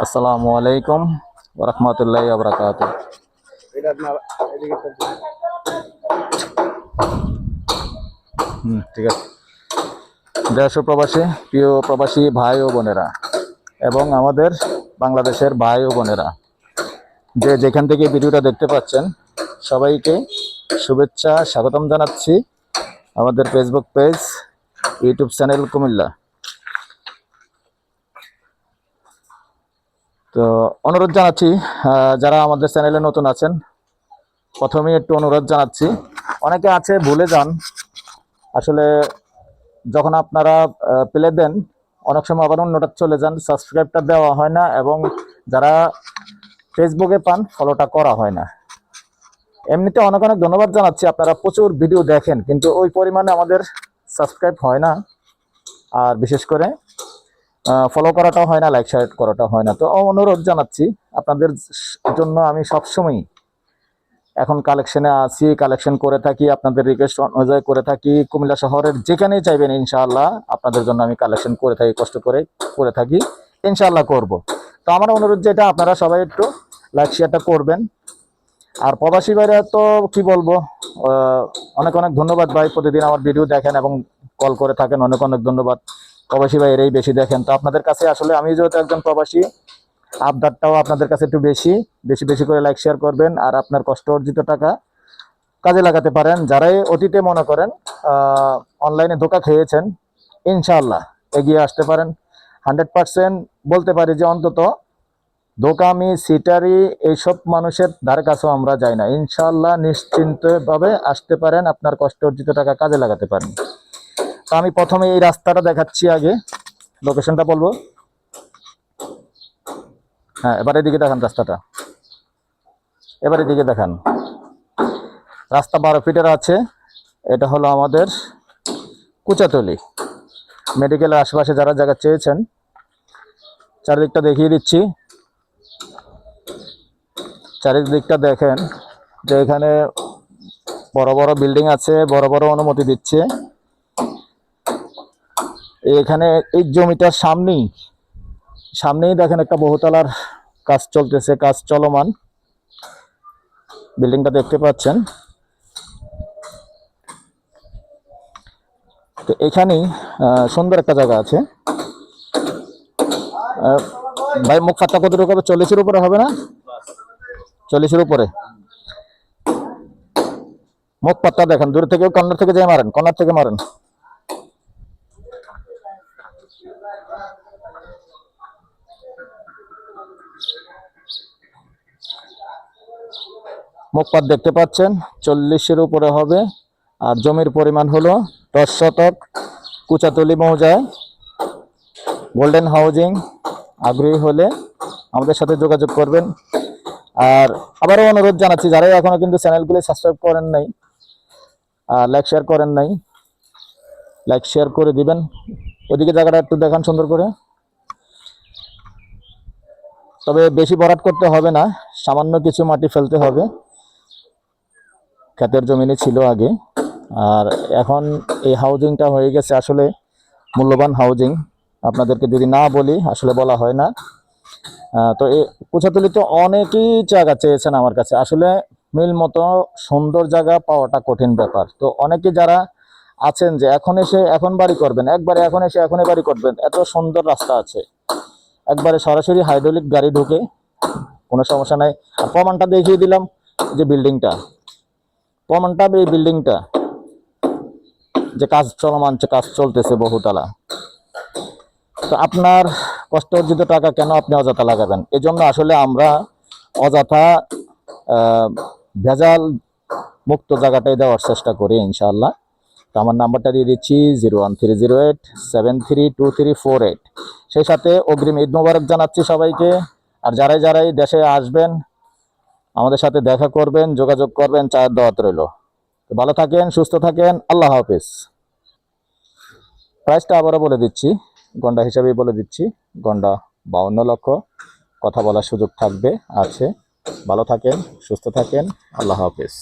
আসসালামু আলাইকুম ওয়া রাহমাতুল্লাহি ওয়া বারাকাতুহু। ঠিক আছে। দেশ ও প্রবাসী, প্রিয় প্রবাসী ভাই ও বোনেরা এবং আমাদের বাংলাদেশের ভাই ও বোনেরা, যে যেখান থেকে ভিডিওটা দেখতে পাচ্ছেন, সবাইকে শুভেচ্ছা স্বাগতম জানাচ্ছি আমাদের Facebook page, YouTube channel Comilla. তো অনুরোধ জানাচ্ছি, যারা আমাদের চ্যানেলে নতুন আছেন, প্রথমেই একটু অনুরোধ জানাচ্ছি, অনেকে আছে ভুলে যান। আসলে যখন আপনারা প্লে দেন, অনেক সময় আবার অন্যটা চলে যান, সাবস্ক্রাইবটা দেওয়া হয় না, এবং যারা ফেসবুকে পান ফলোটা করা হয় না। এমনিতে অনেক অনেক ধন্যবাদ জানাচ্ছি, আপনারা প্রচুর ভিডিও দেখেন, কিন্তু ওই পরিমাণে আমাদের সাবস্ক্রাইব হয় না, আর বিশেষ করে ফলো করাটাও হয় না, লাইক শেয়ার করাটা হয় না। তো অনুরোধ জানাচ্ছি আপনাদের জন্য, আমি সবসময় এখন কালেকশনে আছি, কালেকশন করে থাকি, আপনাদের রিকোয়েস্ট অনুযায়ী করে থাকি। কুমিল্লা শহরের যেখানেই চাইবেন ইনশাআল্লাহ আপনাদের জন্য আমি কালেকশন করে থাকি, কষ্ট করে থাকি, ইনশাআল্লাহ করব। তো আমার অনুরোধ যেটা, আপনারা সবাই একটু লাইক শেয়ারটা করবেন। আর প্রবাসী ভাইরা তো কি বলবো, অনেক অনেক ধন্যবাদ ভাই, প্রতিদিন আমার ভিডিও দেখেন এবং কল করে থাকেন, অনেক অনেক ধন্যবাদ। প্রবাসী ভাই এরাই বেশি দেখেন। তো আপনাদের কাছে আসলে, আমি যেহেতু একজন প্রবাসী, আবদারটাও আপনাদের কাছে একটু বেশি বেশি বেশি করে লাইক শেয়ার করবেন, আর আপনার কষ্ট অর্জিত টাকা কাজে লাগাতে পারেন। যারাই অতীতে মনে করেন অনলাইনে ধোকা খেয়েছেন, ইনশাআল্লাহ এগিয়ে আসতে পারেন। 100% বলতে পারি যে অন্তত দোকামি, সিটারি এইসব মানুষের ধারে কাছেও আমরা যাই না। ইনশাআল্লাহ নিশ্চিন্তভাবে আসতে পারেন, আপনার কষ্ট অর্জিত টাকা কাজে লাগাতে পারেন। তো আমি প্রথমে এই রাস্তাটা দেখাচ্ছি, আগে লোকেশনটা বলবো। হ্যাঁ, এবার এদিকে দেখান রাস্তাটা, এবার এদিকে দেখান। রাস্তা 12 ফিটের আছে। এটা হলো আমাদের কুচাতলি মেডিকেলের আশেপাশে যারা জায়গা চেয়েছেন, চারিদিকটা দেখিয়ে দিচ্ছি। চারিদিকটা দেখেন যে এখানে বড় বড় বিল্ডিং আছে, বড় বড় অনুমতি দিচ্ছে। এখানে এই জমিটার সামনেই দেখেন একটা বহুতলার কাজ চলতেছে, কাজ চলমান। বিল্ডিংটা দেখতে পাচ্ছেন। তো এখানেই সুন্দর একটা জায়গা আছে। ভাই মুখ পাতা কতটুকু হবে? 40-এর উপরে হবে না? 40-এর উপরে মুখ পাতা দেখেন, দূর থেকে, কর্নার থেকে যাই মারেন, কর্নার থেকে মারেন। মুখপাত দেখতে পাচ্ছেন, 40-এর উপরে হবে। আর জমির পরিমাণ হলো 10 শতক। কুচাতলি মৌজায়, গোল্ডেন হাউজিং। আগ্রহী হলে আমাদের সাথে যোগাযোগ করবেন। আর আবারও অনুরোধ জানাচ্ছি, যারাই এখনো কিন্তু চ্যানেলগুলি সাবস্ক্রাইব করেন নাই, লাইক শেয়ার করেন নাই, লাইক শেয়ার করে দিবেন। ওইদিকে জায়গাটা একটু দেখান সুন্দর করে। তবে বেশি ভরাট করতে হবে না, সামান্য কিছু মাটি ফেলতে হবে। ক্ষেতের জমিনে ছিল আগে, আর এখন এই হাউজিংটা হয়ে গেছে আসলে মূল্যবান হাউজিং। আপনাদেরকে যদি না বলি, আসলে বলা হয় না। তো এই কুচাতলিতে অনেকেই জায়গা চেয়েছেন আমার কাছে। আসলে মিল মতো সুন্দর জায়গা পাওয়াটা কঠিন ব্যাপার। তো অনেকে যারা আছেন যে এখন এসে এখন বাড়ি করবেন, একবারে এখন এসে এখনই বাড়ি করবেন, এত সুন্দর রাস্তা আছে, একবারে সরাসরি হাইড্রোলিক গাড়ি ঢুকে, কোনো সমস্যা নাই। আর প্রমাণটা দেখিয়ে দিলাম, যে বিল্ডিংটা, প্রমাণটা এই বিল্ডিংটা, যে কাজ চলমান, কাজ চলতেছে বহুতলা। তো আপনার কষ্ট অর্জিত টাকা কেন আপনি অযথা লাগাবেন? এই জন্য আসলে আমরা অযথা ভেজাল মুক্ত জায়গাটাই দেওয়ার চেষ্টা করি ইনশাআল্লাহ। তো আমার নাম্বারটা দিয়ে দিচ্ছি 01308732348। সেই সাথে অগ্রিম ঈদ মোবারক জানাচ্ছি সবাইকে। আর যারাই যারাই দেশে আসবেন, আমাদের সাথে দেখা করবেন, যোগাযোগ করবেন, চায়ের দাওয়াত রইল। তো ভালো থাকেন, সুস্থ থাকেন, আল্লাহ হাফিজ। প্রাইসটা আবারও বলে দিচ্ছি, গন্ডা হিসাবেই বলে দিচ্ছি, গন্ডা 52 লক্ষ। কথা বলার সুযোগ থাকবে, আছে। ভালো থাকেন, সুস্থ থাকেন, আল্লাহ হাফিজ।